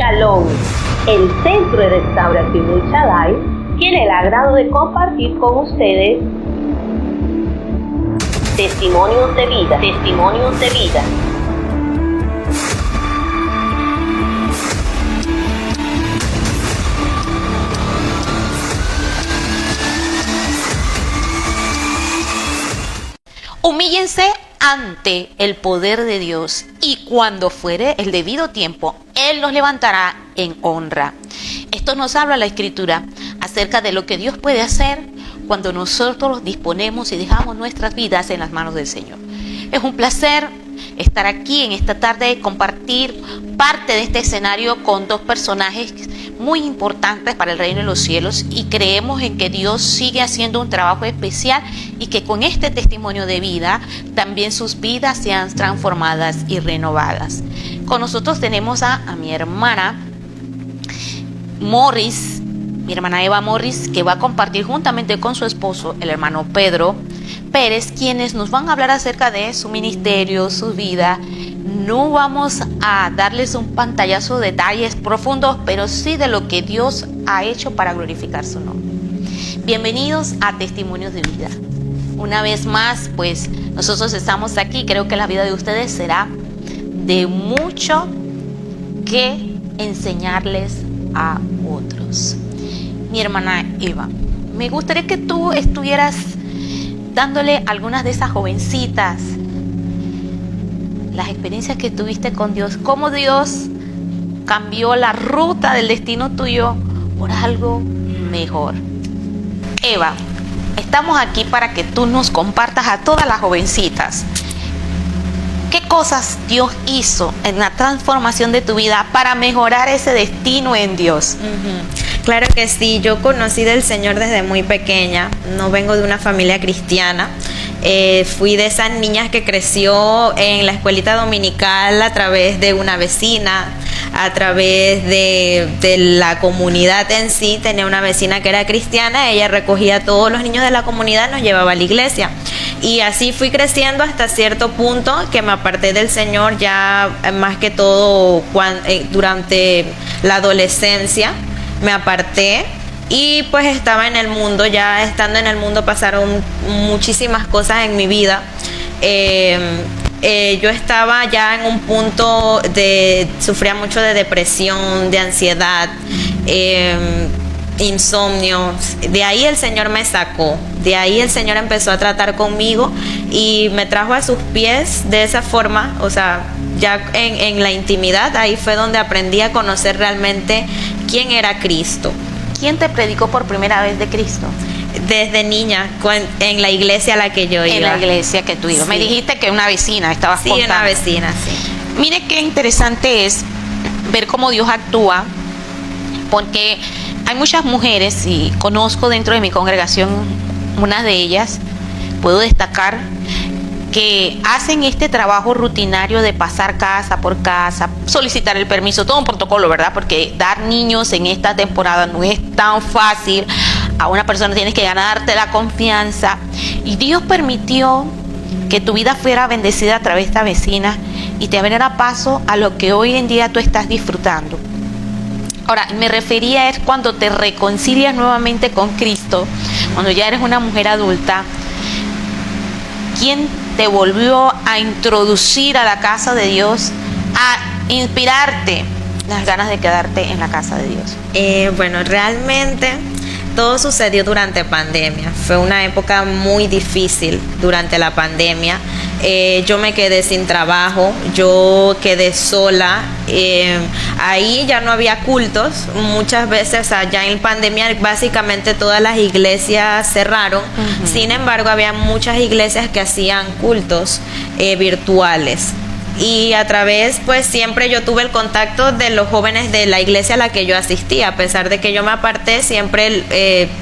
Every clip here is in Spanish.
Shalom, el Centro de Restauración El Shaddai tiene el agrado de compartir con ustedes testimonios de vida, testimonios de vida. Humíllense ante el poder de Dios, y cuando fuere el debido tiempo, Él los levantará en honra. Esto nos habla la Escritura acerca de lo que Dios puede hacer cuando nosotros disponemos y dejamos nuestras vidas en las manos del Señor. Es un placer estar aquí en esta tarde, compartir parte de este escenario con dos personajes muy importantes para el reino de los cielos, y creemos en que Dios sigue haciendo un trabajo especial y que con este testimonio de vida también sus vidas sean transformadas y renovadas. Con nosotros tenemos a mi hermana Morris, mi hermana Eva Morris, que va a compartir juntamente con su esposo, el hermano Pedro Pérez, quienes nos van a hablar acerca de su ministerio, su vida. No vamos a darles un pantallazo de detalles profundos, pero sí de lo que Dios ha hecho para glorificar su nombre. Bienvenidos a Testimonios de Vida. Una vez más, pues nosotros estamos aquí. Creo que la vida de ustedes será de mucho que enseñarles a otros. Mi hermana Eva, me gustaría que tú estuvieras dándole a algunas de esas jovencitas las experiencias que tuviste con Dios, cómo Dios cambió la ruta del destino tuyo por algo mejor. Eva, estamos aquí para que tú nos compartas a todas las jovencitas qué cosas Dios hizo en la transformación de tu vida para mejorar ese destino en Dios. Claro que sí, yo conocí del Señor desde muy pequeña, no vengo de una familia cristiana. Fui de esas niñas que creció en la escuelita dominical a través de una vecina, a través de la comunidad en sí. Tenía una vecina que era cristiana, ella recogía a todos los niños de la comunidad, nos llevaba a la iglesia. Y así fui creciendo hasta cierto punto que me aparté del Señor ya más que todo durante la adolescencia. Me aparté y pues estaba en el mundo. Ya estando en el mundo pasaron muchísimas cosas en mi vida. Yo estaba ya en un punto sufría mucho de depresión, de ansiedad, insomnio. De ahí el Señor me sacó, de ahí el Señor empezó a tratar conmigo y me trajo a sus pies de esa forma. O sea, ya en la intimidad, ahí fue donde aprendí a conocer realmente quién era Cristo. ¿Quién te predicó por primera vez de Cristo? Desde niña, en la iglesia a la que yo iba. En la iglesia que tú ibas. Sí. Me dijiste que una vecina estabas contando. Sí, una vecina, sí. Mire qué interesante es ver cómo Dios actúa, porque hay muchas mujeres, y conozco dentro de mi congregación una de ellas, puedo destacar, que hacen este trabajo rutinario de pasar casa por casa, solicitar el permiso, todo un protocolo, ¿verdad? Porque dar niños en esta temporada no es tan fácil. A una persona tienes que ganarte la confianza. Y Dios permitió que tu vida fuera bendecida a través de esta vecina y te abriera paso a lo que hoy en día tú estás disfrutando. Ahora, me refería es cuando te reconcilias nuevamente con Cristo, cuando ya eres una mujer adulta. ¿Quién te volvió a introducir a la casa de Dios, a inspirarte las ganas de quedarte en la casa de Dios? Bueno, realmente todo sucedió durante pandemia. Fue una época muy difícil durante la pandemia. Yo me quedé sin trabajo, yo quedé sola. Ahí ya no había cultos. Muchas veces, o sea, ya en pandemia básicamente todas las iglesias cerraron. Sin embargo, había muchas iglesias que hacían cultos virtuales. Y a través, pues siempre yo tuve el contacto de los jóvenes de la iglesia a la que yo asistía. A pesar de que yo me aparté, siempre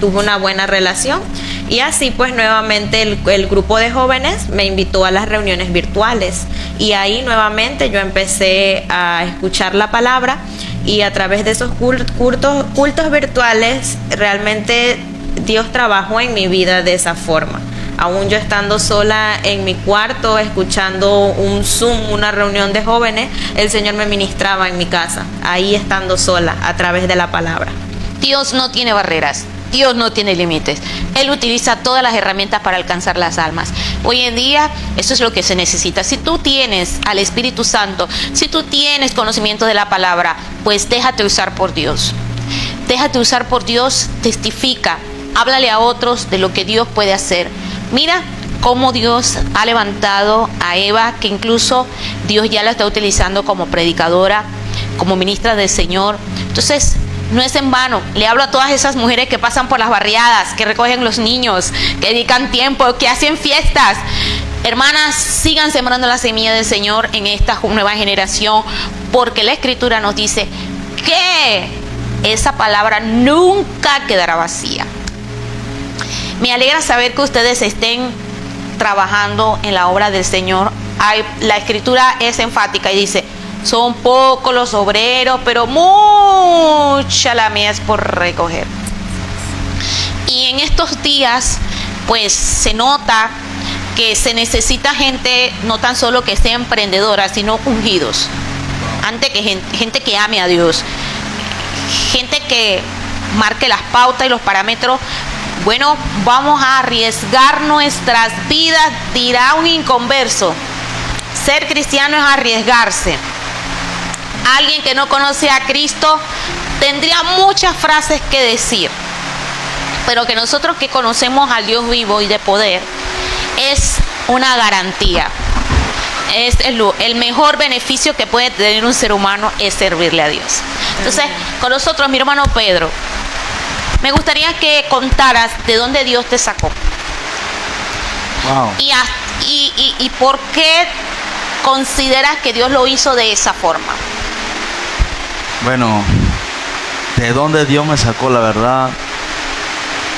tuve una buena relación. Y así pues nuevamente el grupo de jóvenes me invitó a las reuniones virtuales. Y ahí nuevamente yo empecé a escuchar la palabra. Y a través de esos cultos virtuales, realmente Dios trabajó en mi vida de esa forma. Aún yo estando sola en mi cuarto, escuchando un Zoom, una reunión de jóvenes, el Señor me ministraba en mi casa, ahí estando sola, a través de la palabra. Dios no tiene barreras. Dios no tiene límites. Él utiliza todas las herramientas para alcanzar las almas. Hoy en día, eso es lo que se necesita. Si tú tienes al Espíritu Santo, si tú tienes conocimiento de la palabra, pues déjate usar por Dios. Déjate usar por Dios, testifica, háblale a otros de lo que Dios puede hacer. Mira cómo Dios ha levantado a Eva, que incluso Dios ya la está utilizando como predicadora, como ministra del Señor. Entonces, no es en vano. Le hablo a todas esas mujeres que pasan por las barriadas, que recogen los niños, que dedican tiempo, que hacen fiestas. Hermanas, sigan sembrando la semilla del Señor en esta nueva generación, porque la Escritura nos dice que esa palabra nunca quedará vacía. Me alegra saber que ustedes estén trabajando en la obra del Señor. La Escritura es enfática y dice: son pocos los obreros, pero mucha la mies por recoger. Y en estos días, pues se nota que se necesita gente no tan solo que sea emprendedora, sino ungidos. Gente que ame a Dios. Gente que marque las pautas y los parámetros. Bueno, vamos a arriesgar nuestras vidas, dirá un inconverso. Ser cristiano es arriesgarse. Alguien que no conoce a Cristo tendría muchas frases que decir, pero que nosotros que conocemos al Dios vivo y de poder, es una garantía. Es el mejor beneficio que puede tener un ser humano es servirle a Dios. Entonces, con nosotros, mi hermano Pedro, me gustaría que contaras de dónde Dios te sacó. Wow. Y por qué consideras que Dios lo hizo de esa forma. Bueno, de dónde Dios me sacó, la verdad,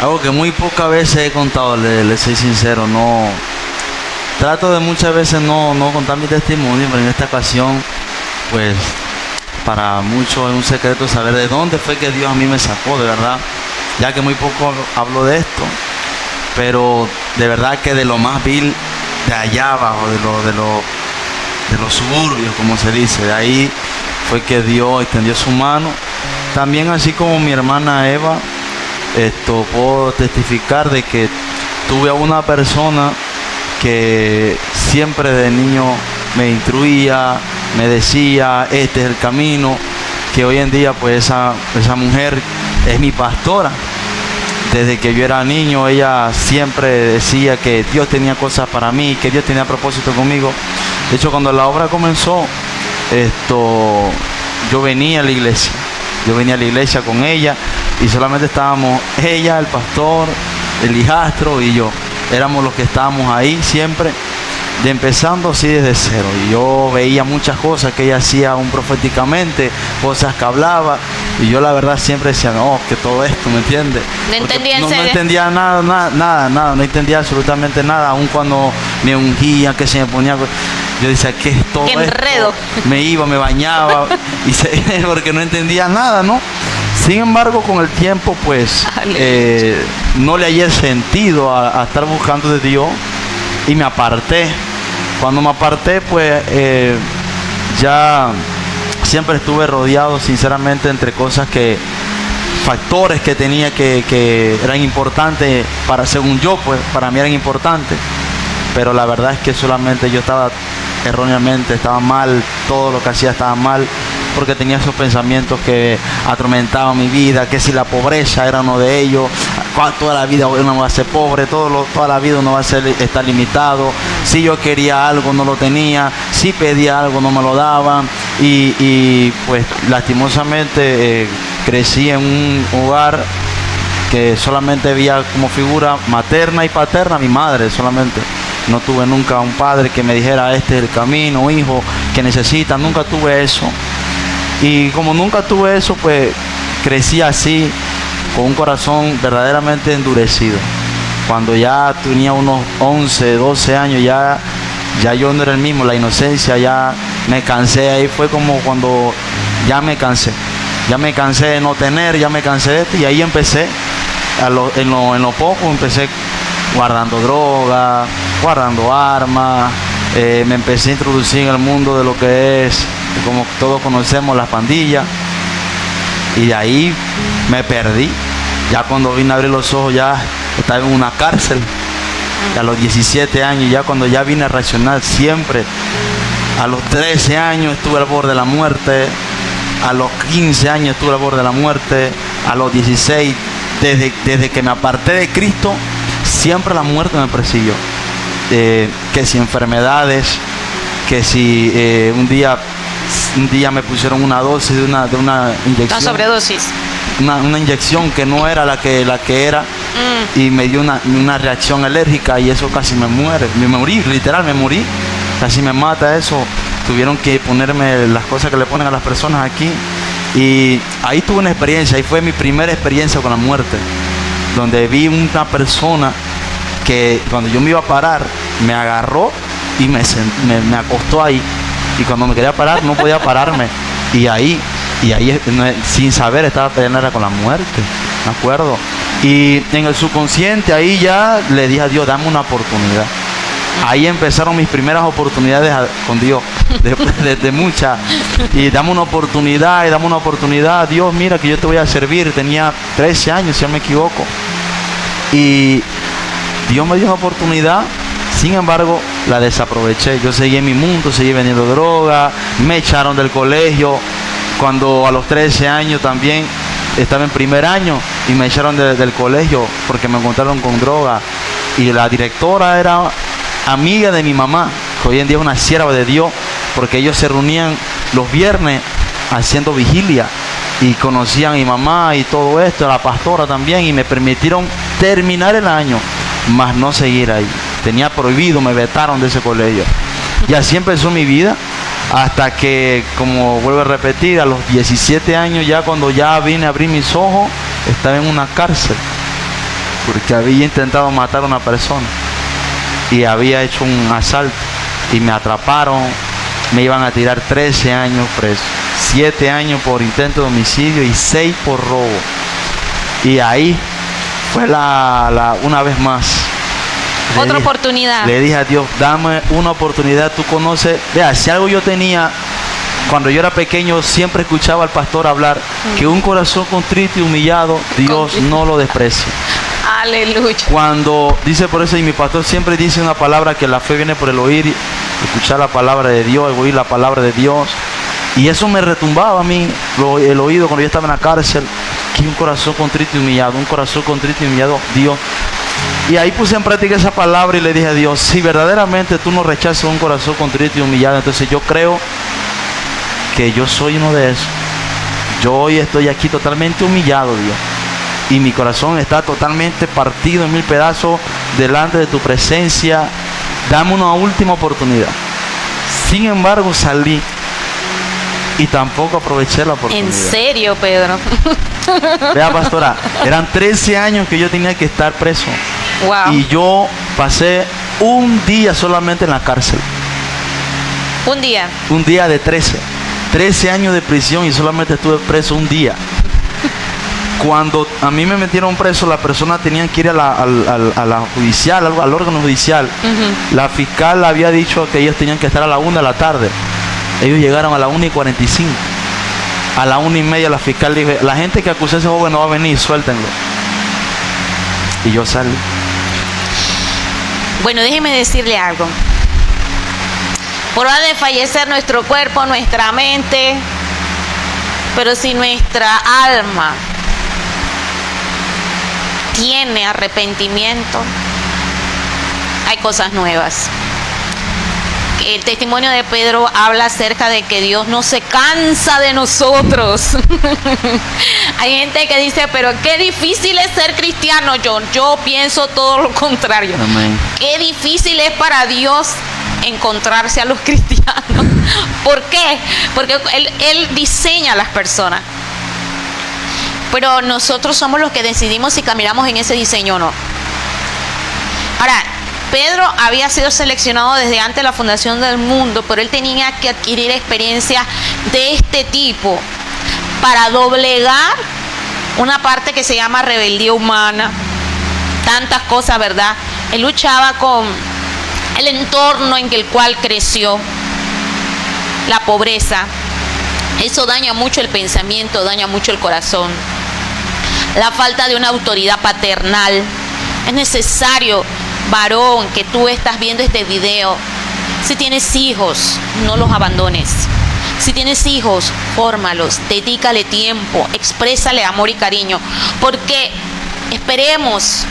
algo que muy pocas veces he contado, le soy sincero, no trato de muchas veces no contar mi testimonio, pero en esta ocasión, pues, para muchos es un secreto saber de dónde fue que Dios a mí me sacó, de verdad, ya que muy poco hablo de esto, pero de verdad que de lo más vil, de allá abajo, de los suburbios, como se dice, de ahí fue que Dios extendió su mano. También, así como mi hermana Eva, puedo testificar de que tuve a una persona que siempre de niño me instruía, me decía, este es el camino, que hoy en día pues esa mujer es mi pastora. Desde que yo era niño, ella siempre decía que Dios tenía cosas para mí, que Dios tenía propósito conmigo. De hecho, cuando la obra comenzó, yo venía a la iglesia con ella, y solamente estábamos ella, el pastor, el hijastro y yo. Éramos los que estábamos ahí siempre, empezando así desde cero. Y yo veía muchas cosas que ella hacía aún proféticamente, cosas que hablaba, y yo la verdad siempre decía, no, que todo esto, ¿me entiendes? No entendía nada, no entendía absolutamente nada, aun cuando me ungía, que se me ponía... Yo decía, ¿qué es todo esto? Enredo. Me iba, me bañaba, porque no entendía nada, ¿no? Sin embargo, con el tiempo, pues, no le hallé sentido a estar buscando de Dios, y me aparté. Cuando me aparté, pues, ya siempre estuve rodeado, sinceramente, entre cosas factores que tenía que eran importantes según yo, pues, para mí eran importantes. Pero la verdad es que solamente yo estaba erróneamente, estaba mal, todo lo que hacía estaba mal, porque tenía esos pensamientos que atormentaban mi vida, que si la pobreza era uno de ellos, toda la vida uno va a ser pobre, toda la vida uno va a estar limitado, si yo quería algo no lo tenía, si pedía algo no me lo daban, y pues lastimosamente crecí en un hogar que solamente veía como figura materna y paterna a mi madre solamente. No tuve nunca un padre que me dijera, este es el camino, hijo, que necesitas. Nunca tuve eso. Y como nunca tuve eso, pues crecí así, con un corazón verdaderamente endurecido. Cuando ya tenía unos 11, 12 años, ya yo no era el mismo, la inocencia, ya me cansé. Ahí fue como cuando ya me cansé. Ya me cansé de no tener, ya me cansé de esto, y ahí empecé, en lo poco, empecé guardando droga, guardando armas. Me empecé a introducir en el mundo de lo que es, como todos conocemos, las pandillas. Y de ahí me perdí. Ya cuando vine a abrir los ojos ya estaba en una cárcel. A los 17 años, ya cuando ya vine a reaccionar siempre. A los 13 años estuve al borde de la muerte. A los 15 años estuve al borde de la muerte. A los 16, desde que me aparté de Cristo, siempre la muerte me persiguió. Que si enfermedades, que si un día me pusieron una dosis de una inyección. Una sobredosis. Una inyección que no era la que era. Y me dio una reacción alérgica y eso casi me morí, literal me morí, casi me mata eso. Tuvieron que ponerme las cosas que le ponen a las personas aquí y ahí tuve una experiencia, ahí fue mi primera experiencia con la muerte, donde vi una persona que cuando yo me iba a parar me agarró y me acostó ahí, y cuando me quería parar no podía pararme, y ahí sin saber estaba peleando con la muerte, me acuerdo. Y en el subconsciente ahí ya le dije a Dios, dame una oportunidad. Ahí empezaron mis primeras oportunidades con Dios, de muchas. Y dame una oportunidad, Dios, mira que yo te voy a servir. Tenía 13 años, si no me equivoco. Y Dios me dio una oportunidad, sin embargo, la desaproveché. Yo seguí en mi mundo, seguí vendiendo droga, me echaron del colegio. Cuando a los 13 años también estaba en primer año y me echaron del colegio porque me encontraron con droga. Y la directora era amiga de mi mamá, que hoy en día es una sierva de Dios, porque ellos se reunían los viernes haciendo vigilia y conocían a mi mamá y todo esto, a la pastora también, y me permitieron terminar el año, mas no seguir ahí. Tenía prohibido, me vetaron de ese colegio. Y así empezó mi vida. Hasta que, como vuelvo a repetir, a los 17 años, ya cuando ya vine a abrir mis ojos, estaba en una cárcel, porque había intentado matar a una persona y había hecho un asalto y me atraparon, me iban a tirar 13 años preso, 7 años por intento de homicidio y 6 por robo. Y ahí fue una vez más. Otra oportunidad. Le dije a Dios, dame una oportunidad, tú conoces. Vea, si algo yo tenía, cuando yo era pequeño, siempre escuchaba al pastor hablar que un corazón contrito y humillado, Dios no lo desprecia. Aleluya. Cuando dice por eso, y mi pastor siempre dice una palabra, que la fe viene por el oír, escuchar la palabra de Dios, el oír la palabra de Dios. Y eso me retumbaba a mí, el oído, cuando yo estaba en la cárcel, que un corazón contrito y humillado, un corazón contrito y humillado, Dios. Y ahí puse en práctica esa palabra y le dije a Dios, si verdaderamente tú no rechazas un corazón contrito y humillado, entonces yo creo que yo soy uno de esos. Yo hoy estoy aquí totalmente humillado, Dios, y mi corazón está totalmente partido en 1000 pedazos delante de tu presencia. Dame una última oportunidad. Sin embargo, salí y tampoco aproveché la oportunidad. ¿En serio, Pedro? Vea, pastora, eran 13 años que yo tenía que estar preso. Wow. Y yo pasé un día solamente en la cárcel. Un día. Un día de 13 años de prisión, y solamente estuve preso un día. Cuando a mí me metieron preso, la persona tenía que ir a la judicial, al órgano judicial. La fiscal había dicho que ellos tenían que estar a la 1 de la tarde. Ellos llegaron a la 1:45. A la 1:30 la fiscal dijo, la gente que acusó a ese joven no va a venir, suéltenlo. Y yo salí. Bueno, déjeme decirle algo. Por hora de fallecer nuestro cuerpo, nuestra mente, pero si nuestra alma tiene arrepentimiento, hay cosas nuevas. El testimonio de Pedro habla acerca de que Dios no se cansa de nosotros. Hay gente que dice, pero qué difícil es ser cristiano, John. Yo pienso todo lo contrario. Amén. Qué difícil es para Dios encontrarse a los cristianos. ¿Por qué? Porque Él diseña a las personas. Pero nosotros somos los que decidimos si caminamos en ese diseño o no. Ahora, Pedro había sido seleccionado desde antes de la fundación del mundo, pero él tenía que adquirir experiencia de este tipo para doblegar una parte que se llama rebeldía humana, tantas cosas, ¿verdad? Él luchaba con el entorno en el cual creció, la pobreza. Eso daña mucho el pensamiento, daña mucho el corazón. La falta de una autoridad paternal. Es necesario, varón, que tú estás viendo este video, si tienes hijos, no los abandones. Si tienes hijos, fórmalos, dedícale tiempo, exprésale amor y cariño, porque esperemos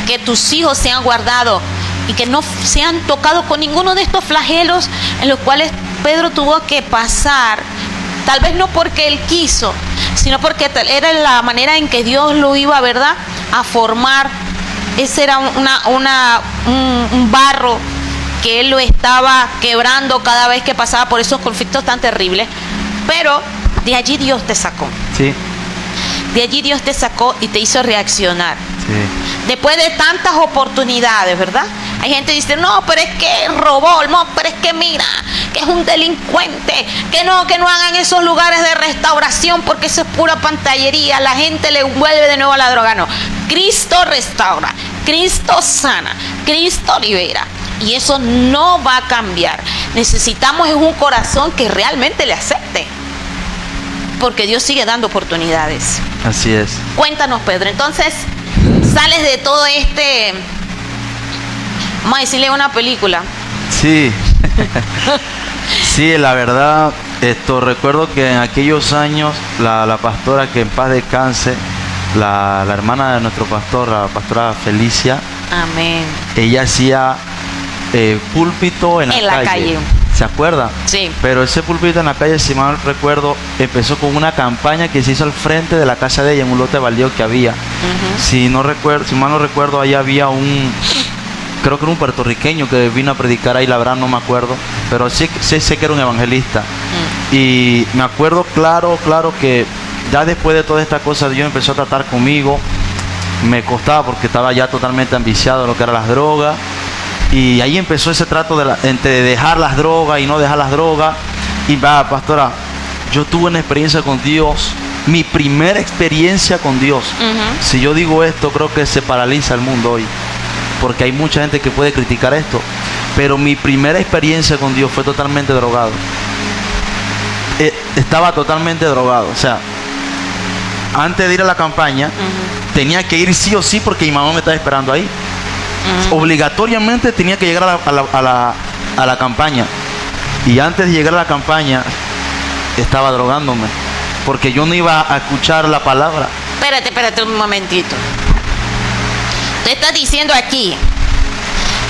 que tus hijos sean guardados y que no sean tocados con ninguno de estos flagelos en los cuales Pedro tuvo que pasar, tal vez no porque él quiso, sino porque era la manera en que Dios lo iba, ¿verdad?, a formar. Ese era un barro que él lo estaba quebrando cada vez que pasaba por esos conflictos tan terribles. Pero de allí Dios te sacó. Sí. De allí Dios te sacó y te hizo reaccionar. Sí. Después de tantas oportunidades, ¿verdad? Hay gente que dice, no, pero es que robó, no, pero es que mira, que es un delincuente, que no hagan esos lugares de restauración porque eso es pura pantallería, la gente le vuelve de nuevo a la droga. No, Cristo restaura, Cristo sana, Cristo libera. Y eso no va a cambiar. Necesitamos un corazón que realmente le acepte, porque Dios sigue dando oportunidades. Así es. Cuéntanos, Pedro, entonces sales de todo este, vamos a decirle, una película. Sí. Sí, la verdad, recuerdo que en aquellos años la pastora, que en paz descanse, la hermana de nuestro pastor, la pastora Felicia, Amén. ella hacía púlpito en la calle. ¿Se acuerda? Sí. Pero ese púlpito en la calle, si mal recuerdo, empezó con una campaña que se hizo al frente de la casa de ella, en un lote baldío que había. Si mal no recuerdo, ahí había creo que era un puertorriqueño que vino a predicar ahí, la verdad no me acuerdo, pero sí sé que era un evangelista. Y me acuerdo claro que ya después de toda esta cosa, Dios empezó a tratar conmigo. Me costaba porque estaba ya totalmente ambiciado de lo que eran las drogas. Y ahí empezó ese trato entre dejar las drogas y no dejar las drogas. Y va, pastora, yo tuve una experiencia con Dios, mi primera experiencia con Dios. Si yo digo esto, creo que se paraliza el mundo hoy, porque hay mucha gente que puede criticar esto. Pero mi primera experiencia con Dios fue totalmente drogado. Estaba totalmente drogado. O sea, antes de ir a la campaña, tenía que ir sí o sí porque mi mamá me estaba esperando ahí. Obligatoriamente tenía que llegar a la campaña. Y antes de llegar a la campaña estaba drogándome, porque yo no iba a escuchar la palabra. Espérate un momentito. Te estás diciendo aquí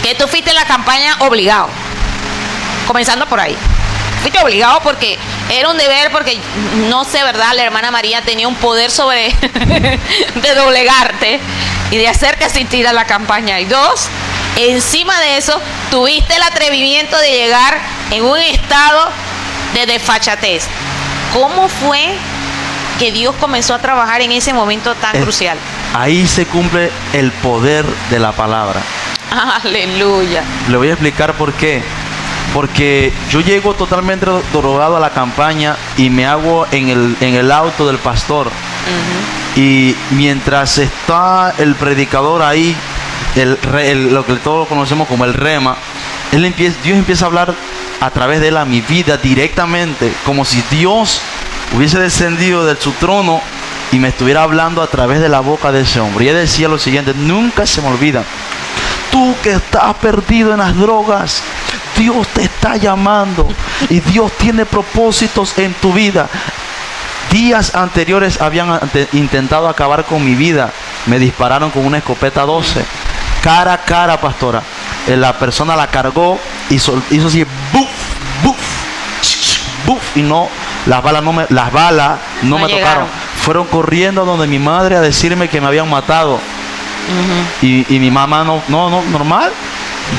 que tú fuiste a la campaña obligado, comenzando por ahí. Fuiste obligado porque era un deber, porque no sé, ¿verdad? La hermana María tenía un poder sobre de doblegarte y de hacerte asistir a la campaña. Y dos, encima de eso, tuviste el atrevimiento de llegar en un estado de desfachatez. ¿Cómo fue que Dios comenzó a trabajar en ese momento tan crucial? Ahí se cumple el poder de la palabra. Aleluya. Le voy a explicar por qué. Porque yo llego totalmente drogado a la campaña y me hago en el auto del pastor. Y mientras está el predicador ahí, lo que todos conocemos como el rema, Dios empieza a hablar a través de él a mi vida directamente, como si Dios hubiese descendido de su trono y me estuviera hablando a través de la boca de ese hombre. Y él decía lo siguiente, nunca se me olvida: tú que estás perdido en las drogas, Dios te está llamando y Dios tiene propósitos en tu vida. Días anteriores habían intentado acabar con mi vida. Me dispararon con una escopeta 12. Cara a cara, pastora. La persona la cargó y hizo así, ¡buf! ¡Buf! ¡Buf! Y no, las balas no me tocaron. Fueron corriendo a donde mi madre a decirme que me habían matado. Y mi mamá no, normal.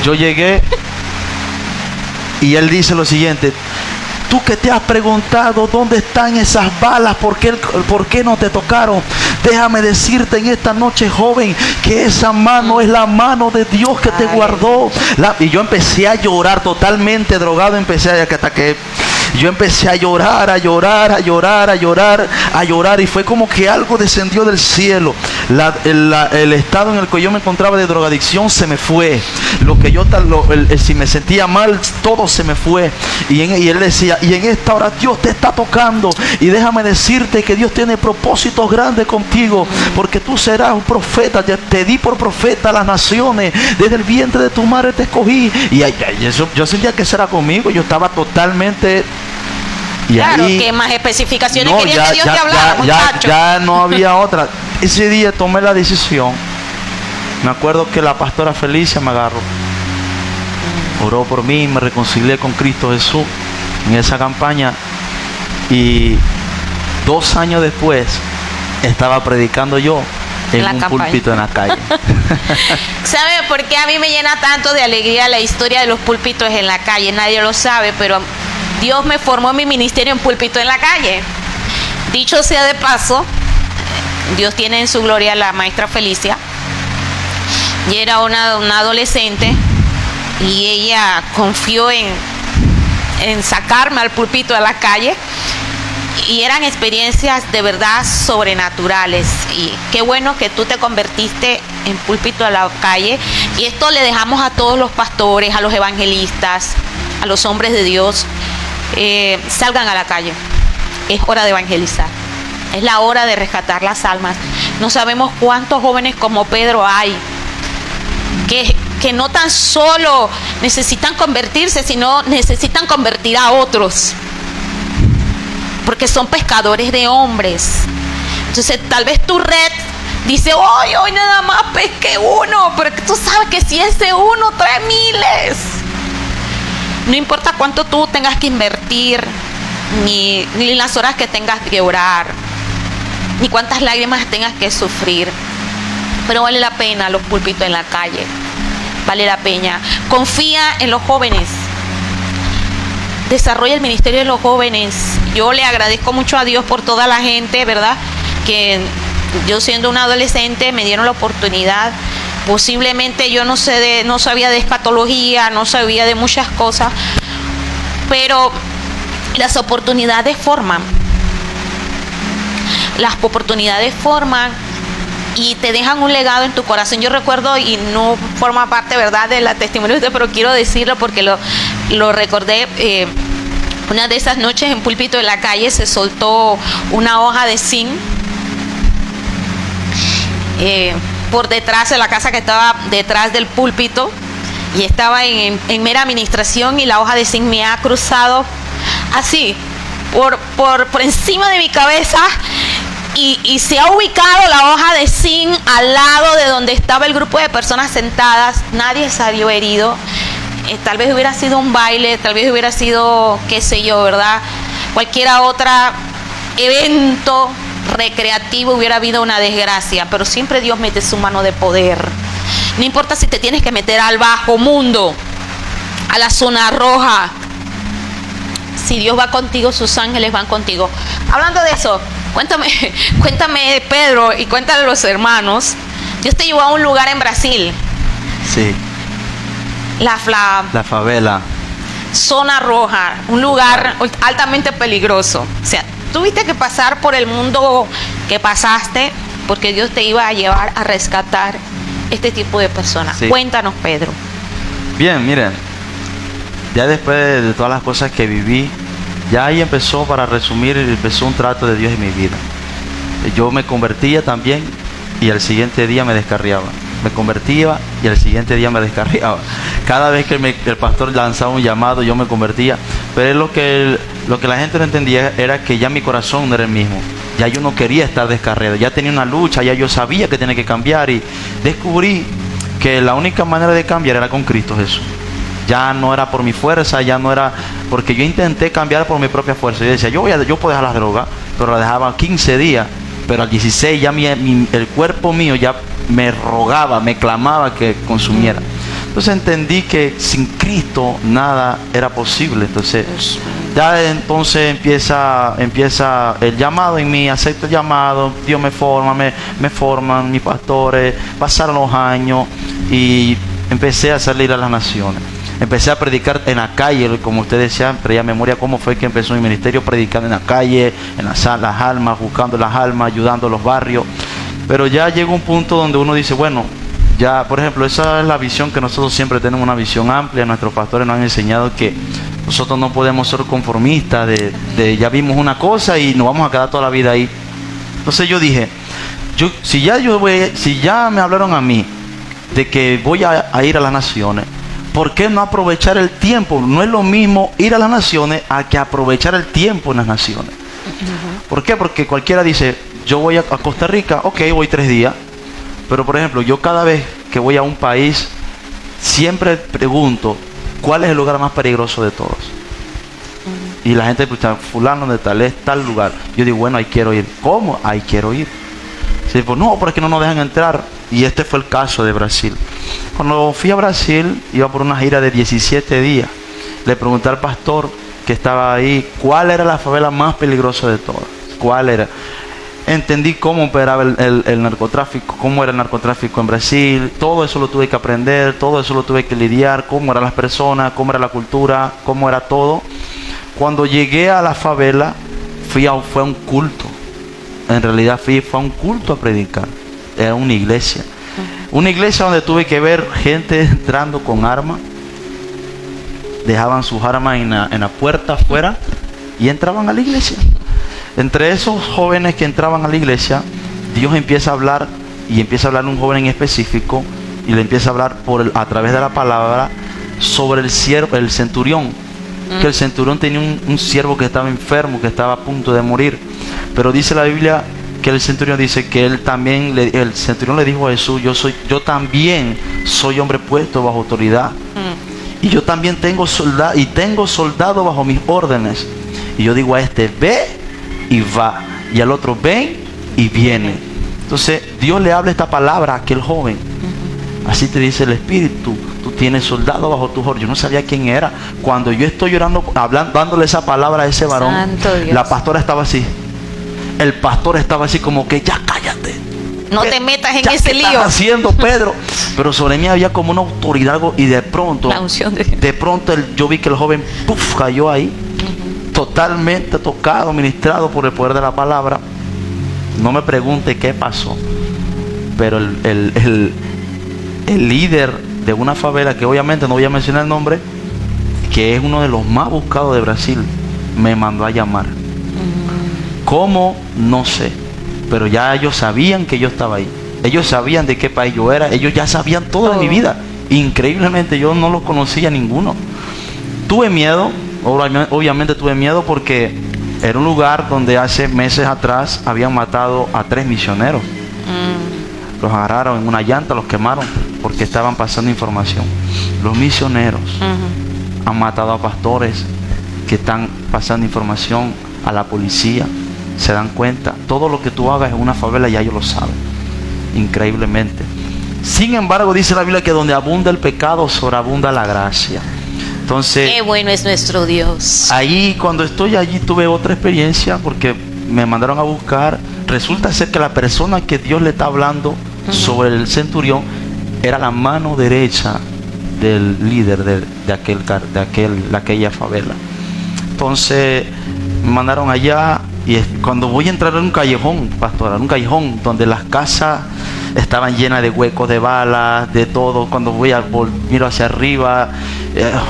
Yo llegué y él dice lo siguiente: tú que te has preguntado dónde están esas balas, ¿por qué no te tocaron? Déjame decirte en esta noche, joven, que esa mano es la mano de Dios que te guardó. Y yo empecé a llorar totalmente drogado, hasta que Yo empecé a llorar, a llorar, a llorar, a llorar, a llorar, y fue como que algo descendió del cielo. El estado en el que yo me encontraba de drogadicción se me fue. Lo que yo si me sentía mal, todo se me fue. Y él decía, y en esta hora Dios te está tocando, y déjame decirte que Dios tiene propósitos grandes contigo, porque tú serás un profeta. Te di por profeta a las naciones, desde el vientre de tu madre te escogí. Y eso, yo sentía que eso era conmigo. Yo estaba totalmente... Y claro, ahí, ¿qué más especificaciones quería que Dios te hablara, muchacho? Ya no había otra. Ese día tomé la decisión. Me acuerdo que la pastora Felicia me agarró, oró por mí, me reconcilié con Cristo Jesús en esa campaña, y 2 años después estaba predicando yo en un púlpito en la calle. ¿Sabe por qué a mí me llena tanto de alegría la historia de los púlpitos en la calle? Nadie lo sabe, pero Dios me formó mi ministerio en púlpito en la calle. Dicho sea de paso, Dios tiene en su gloria a la maestra Felicia. Y era una adolescente, y ella confió en sacarme al púlpito de la calle, y eran experiencias de verdad sobrenaturales. Y qué bueno que tú te convertiste en púlpito de la calle, y esto le dejamos a todos los pastores, a los evangelistas, a los hombres de Dios. Salgan a la calle, es hora de evangelizar, es la hora de rescatar las almas. No sabemos cuántos jóvenes como Pedro hay que no tan solo necesitan convertirse, sino necesitan convertir a otros, porque son pescadores de hombres. Entonces tal vez tu red dice, hoy nada más pesqué uno, pero tú sabes que si ese uno trae miles. No importa cuánto tú tengas que invertir, ni las horas que tengas que orar, ni cuántas lágrimas tengas que sufrir, pero vale la pena los púlpitos en la calle. Vale la pena. Confía en los jóvenes. Desarrolla el ministerio de los jóvenes. Yo le agradezco mucho a Dios por toda la gente, ¿verdad? Que yo, siendo una adolescente, me dieron la oportunidad. Posiblemente yo no sabía de escatología, no sabía de muchas cosas, pero las oportunidades forman. Las oportunidades forman y te dejan un legado en tu corazón. Yo recuerdo, y no forma parte, ¿verdad?, de la testimonio de usted, pero quiero decirlo porque lo recordé. Una de esas noches en púlpito de la calle se soltó una hoja de zinc por detrás de la casa que estaba detrás del púlpito, y estaba en mera administración, y la hoja de zinc me ha cruzado así por encima de mi cabeza, y se ha ubicado la hoja de zinc al lado de donde estaba el grupo de personas sentadas. Nadie salió herido. Tal vez hubiera sido un baile, tal vez hubiera sido, qué sé yo, ¿verdad?, cualquier otro evento recreativo, hubiera habido una desgracia, pero siempre Dios mete su mano de poder. No importa si te tienes que meter al bajo mundo, a la zona roja. Si Dios va contigo, sus ángeles van contigo. Hablando de eso, cuéntame Pedro, y cuéntale a los hermanos. Dios te llevó a un lugar en Brasil. Sí. La favela. Zona roja, un lugar altamente peligroso. O sea, tuviste que pasar por el mundo que pasaste, porque Dios te iba a llevar a rescatar este tipo de personas. Sí. Cuéntanos, Pedro. Bien, miren, ya después de todas las cosas que viví, ya ahí empezó, para resumir, empezó un trato de Dios en mi vida. Yo me convertía también, y al siguiente día me descarriaba. Me convertía y al siguiente día me descarriaba. Cada vez que el pastor lanzaba un llamado, yo me convertía. Pero es lo que la gente no entendía, era que ya mi corazón no era el mismo. Ya yo no quería estar descarriado. Ya tenía una lucha, ya yo sabía que tenía que cambiar. Y descubrí que la única manera de cambiar era con Cristo Jesús. Ya no era por mi fuerza, ya no era... Porque yo intenté cambiar por mi propia fuerza. Yo decía, yo puedo dejar las drogas, pero la dejaba 15 días. Pero al 16 ya el cuerpo mío ya me rogaba, me clamaba que consumiera. Entonces entendí que sin Cristo nada era posible. Entonces empieza el llamado en mí, acepto el llamado, Dios me forma, me forman mis pastores, pasaron los años y empecé a salir a las naciones. Empecé a predicar en la calle, como ustedes decían, traía memoria cómo fue que empezó mi ministerio, predicando en la calle, en las almas, buscando las almas, ayudando a los barrios. Pero ya llega un punto donde uno dice, bueno, ya, por ejemplo, esa es la visión que nosotros siempre tenemos, una visión amplia. Nuestros pastores nos han enseñado que nosotros no podemos ser conformistas, de ya vimos una cosa y nos vamos a quedar toda la vida ahí. Entonces yo dije, si ya me hablaron a mí de que voy a ir a las naciones, ¿por qué no aprovechar el tiempo? No es lo mismo ir a las naciones a que aprovechar el tiempo en las naciones. ¿Por qué? Porque cualquiera dice, yo voy a Costa Rica, ok, voy 3 días. Pero por ejemplo, yo cada vez que voy a un país, siempre pregunto, ¿cuál es el lugar más peligroso de todos? Y la gente pregunta, fulano de tal, es tal lugar. Yo digo, bueno, ahí quiero ir. ¿Cómo? Ahí quiero ir. Sí, pues no, porque no nos dejan entrar. Y este fue el caso de Brasil. Cuando fui a Brasil, iba por una gira de 17 días. Le pregunté al pastor que estaba ahí, ¿cuál era la favela más peligrosa de todas? ¿Cuál era? Entendí cómo operaba el narcotráfico, cómo era el narcotráfico en Brasil. Todo eso lo tuve que aprender, todo eso lo tuve que lidiar, cómo eran las personas, cómo era la cultura, cómo era todo. Cuando llegué a la favela, fue a un culto. En realidad fue a un culto a predicar. Era una iglesia. Una iglesia donde tuve que ver gente entrando con armas. Dejaban sus armas en la puerta afuera y entraban a la iglesia. Entre esos jóvenes que entraban a la iglesia, Dios empieza a hablar, y empieza a hablar un joven en específico, y le empieza a hablar a través de la palabra sobre el centurión. Que el centurión tenía un siervo que estaba enfermo, que estaba a punto de morir. Pero dice la Biblia que el centurión dice que el centurión le dijo a Jesús, yo también soy hombre puesto bajo autoridad. Y yo también tengo soldado bajo mis órdenes. Y yo digo a este, ve y va. Y al otro, ven y viene. Entonces Dios le habla esta palabra a aquel joven. Así te dice el Espíritu, tú tienes soldado bajo tus órdenes. Yo no sabía quién era. Cuando yo estoy llorando, dándole esa palabra a ese varón, la pastora estaba así. El pastor estaba así como que, ya cállate. No te metas en ese lío. ¿Qué estás haciendo, Pedro? Pero sobre mí había como una autoridad, algo, y de pronto, yo vi que el joven cayó ahí, totalmente tocado, ministrado por el poder de la palabra. No me pregunte qué pasó, pero el líder de una favela, que obviamente no voy a mencionar el nombre, que es uno de los más buscados de Brasil, me mandó a llamar. ¿Cómo? No sé. Pero ya ellos sabían que yo estaba ahí. Ellos sabían de qué país yo era. Ellos ya sabían todo de mi vida. Increíblemente yo no los conocía ninguno. Tuve miedo. Obviamente tuve miedo porque era un lugar donde hace meses atrás habían matado a 3 misioneros. Los agarraron en una llanta, los quemaron porque estaban pasando información. Los misioneros han matado a pastores que están pasando información a la policía. Se dan cuenta, todo lo que tú hagas en una favela ya ellos lo saben, increíblemente. Sin embargo, dice la Biblia que donde abunda el pecado, sobreabunda la gracia. Entonces, qué bueno es nuestro Dios. Ahí, cuando estoy allí, tuve otra experiencia porque me mandaron a buscar. Resulta ser que la persona que Dios le está hablando sobre el centurión era la mano derecha del líder de aquella favela. Entonces me mandaron allá. Y cuando voy a entrar en un callejón, pastora, en un callejón donde las casas estaban llenas de huecos de balas, de todo. Cuando miro hacia arriba,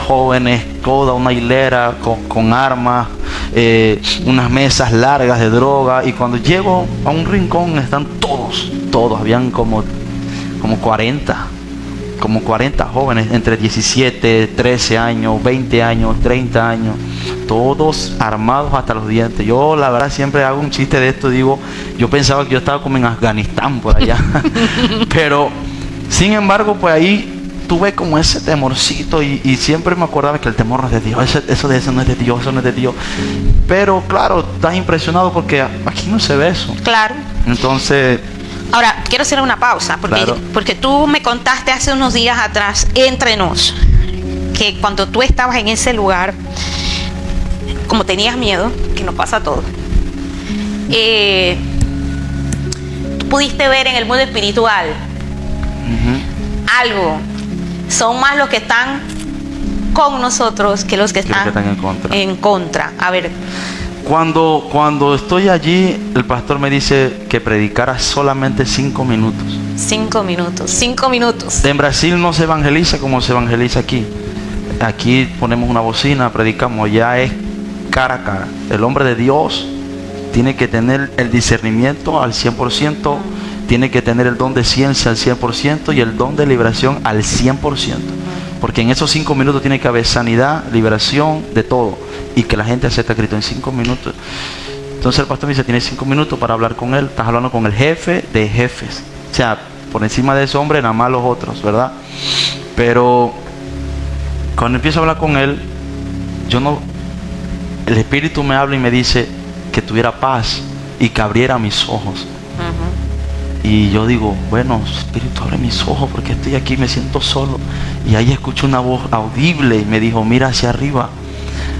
jóvenes, toda una hilera con armas, unas mesas largas de droga. Y cuando llego a un rincón están todos, habían como 40 jóvenes entre 17, 13 años, 20 años, 30 años, todos armados hasta los dientes. Yo la verdad siempre hago un chiste de esto, digo, yo pensaba que yo estaba como en Afganistán por allá. Pero sin embargo, pues ahí tuve como ese temorcito y siempre me acordaba que el temor no es de Dios, eso no es de Dios, eso no es de Dios. Pero claro, estás impresionado porque aquí no se ve eso. Claro. Entonces, ahora, quiero hacer una pausa, porque tú me contaste hace unos días atrás, entre nos, que cuando tú estabas en ese lugar, como tenías miedo, que nos pasa a todos, tú pudiste ver en el mundo espiritual algo. Son más los que están con nosotros que los que Que los que están están en contra. en contra. A ver, Cuando estoy allí, el pastor me dice que predicara solamente 5 minutos. 5 minutos. 5 minutos. En Brasil no se evangeliza como se evangeliza aquí. Aquí ponemos una bocina, predicamos, ya es cara a cara. El hombre de Dios tiene que tener el discernimiento al 100%, tiene que tener el don de ciencia al 100% y el don de liberación al 100%. Porque en esos 5 minutos tiene que haber sanidad, liberación, de todo. Y que la gente acepte a Cristo en 5 minutos. Entonces el pastor me dice, tienes 5 minutos para hablar con él. Estás hablando con el jefe de jefes. O sea, por encima de ese hombre, nada más los otros, ¿verdad? Pero cuando empiezo a hablar con él, el Espíritu me habla y me dice que tuviera paz y que abriera mis ojos. Y yo digo, bueno, Espíritu, abre mis ojos porque estoy aquí, me siento solo. Y ahí escuché una voz audible y me dijo, mira hacia arriba.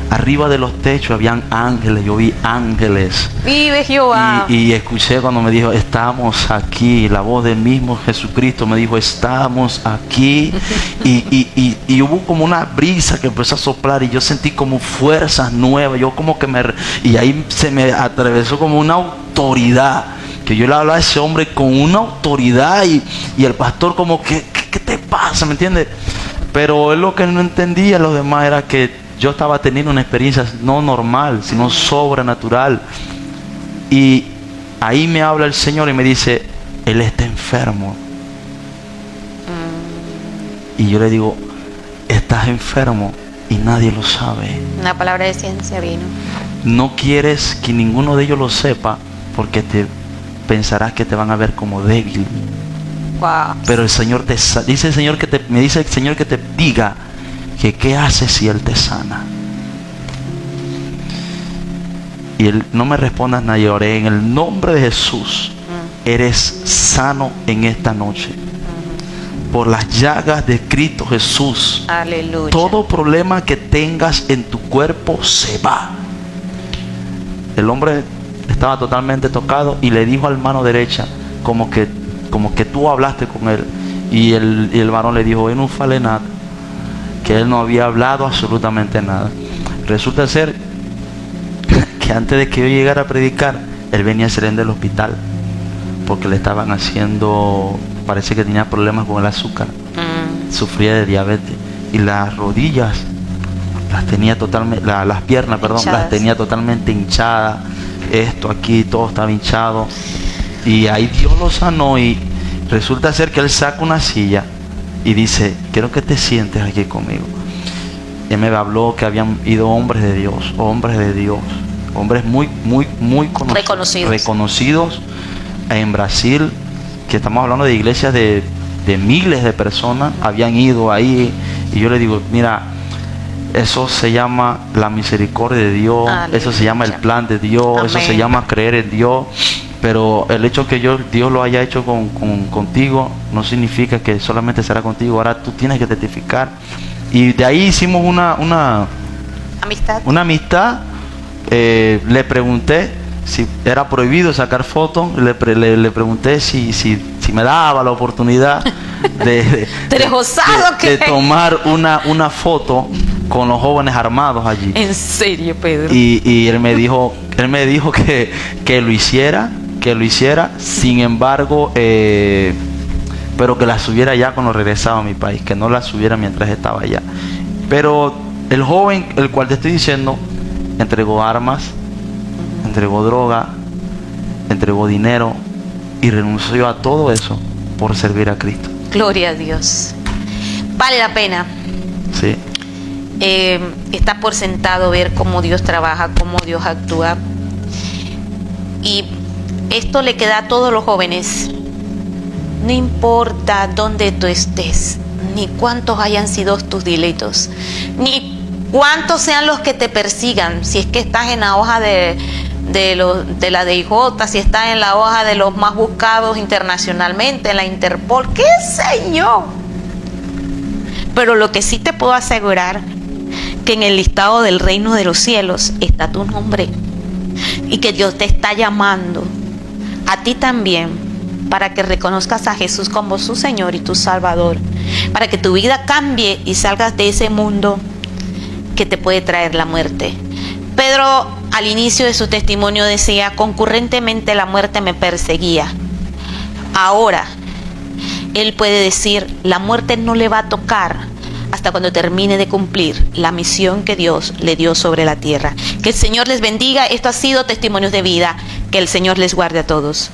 Arriba de los techos habían ángeles, yo vi ángeles. Vive Jehová. Y escuché cuando me dijo, estamos aquí. La voz del mismo Jesucristo me dijo, estamos aquí. Y hubo como una brisa que empezó a soplar y yo sentí como fuerzas nuevas. Yo como que y ahí se me atravesó como una autoridad. Que yo le hablaba a ese hombre con una autoridad y el pastor como que, ¿qué te pasa? ¿Me entiendes? Pero él lo que no entendía los demás era que yo estaba teniendo una experiencia no normal, sino sobrenatural. Y ahí me habla el Señor y me dice, él está enfermo. Y yo le digo, estás enfermo y nadie lo sabe. Una palabra de ciencia vino. No quieres que ninguno de ellos lo sepa porque pensarás que te van a ver como débil. Wow. Pero el Señor dice el Señor me dice el Señor que te diga que qué haces si Él te sana. Y él no me respondas nada, yo oré en el nombre de Jesús. Eres sano en esta noche. Por las llagas de Cristo Jesús. Aleluya. Todo problema que tengas en tu cuerpo se va. El hombre estaba totalmente tocado y le dijo al mano derecha, como que tú hablaste con él. Y el varón le dijo, él no fale nada. Que él no había hablado absolutamente nada. Resulta ser que antes de que yo llegara a predicar, él venía a salir del hospital porque le estaban haciendo, parece que tenía problemas con el azúcar, sufría de diabetes y las rodillas las tenía totalmente, las piernas, perdón, hinchadas. Las tenía totalmente hinchadas. Esto aquí todo estaba hinchado y ahí Dios lo sanó. Y resulta ser que él saca una silla y dice, quiero que te sientes aquí conmigo. Y él me habló que habían ido hombres de Dios, hombres muy reconocidos en Brasil, que estamos hablando de iglesias de miles de personas, habían ido ahí. Y yo le digo, mira, eso se llama la misericordia de Dios. Aleluya. Eso se llama el plan de Dios. Amén. Eso se llama creer en Dios. Pero el hecho que Dios lo haya hecho contigo no significa que solamente será contigo. Ahora tú tienes que testificar. Y de ahí hicimos una amistad. Le pregunté si era prohibido sacar fotos. Le pregunté si me daba la oportunidad de tomar una foto con los jóvenes armados allí. ¿En serio, Pedro? Y él me dijo que lo hiciera. Sin embargo, pero que la subiera ya cuando regresaba a mi país, que no la subiera mientras estaba allá. Pero el joven, el cual te estoy diciendo, entregó armas, entregó droga, entregó dinero y renunció a todo eso por servir a Cristo. Gloria a Dios. Vale la pena. Sí. Está por sentado ver cómo Dios trabaja, cómo Dios actúa. Y esto le queda a todos los jóvenes. No importa dónde tú estés, ni cuántos hayan sido tus delitos, ni cuántos sean los que te persigan. Si es que estás en la hoja de la DIJ, si estás en la hoja de los más buscados internacionalmente, en la Interpol, qué sé yo. Pero lo que sí te puedo asegurar, que en el listado del reino de los cielos está tu nombre, y que Dios te está llamando a ti también, para que reconozcas a Jesús como su Señor y tu Salvador, para que tu vida cambie y salgas de ese mundo que te puede traer la muerte. Pedro al inicio de su testimonio decía: concurrentemente la muerte me perseguía. Ahora él puede decir: la muerte no le va a tocar hasta cuando termine de cumplir la misión que Dios le dio sobre la tierra. Que el Señor les bendiga. Esto ha sido Testimonios de Vida. Que el Señor les guarde a todos.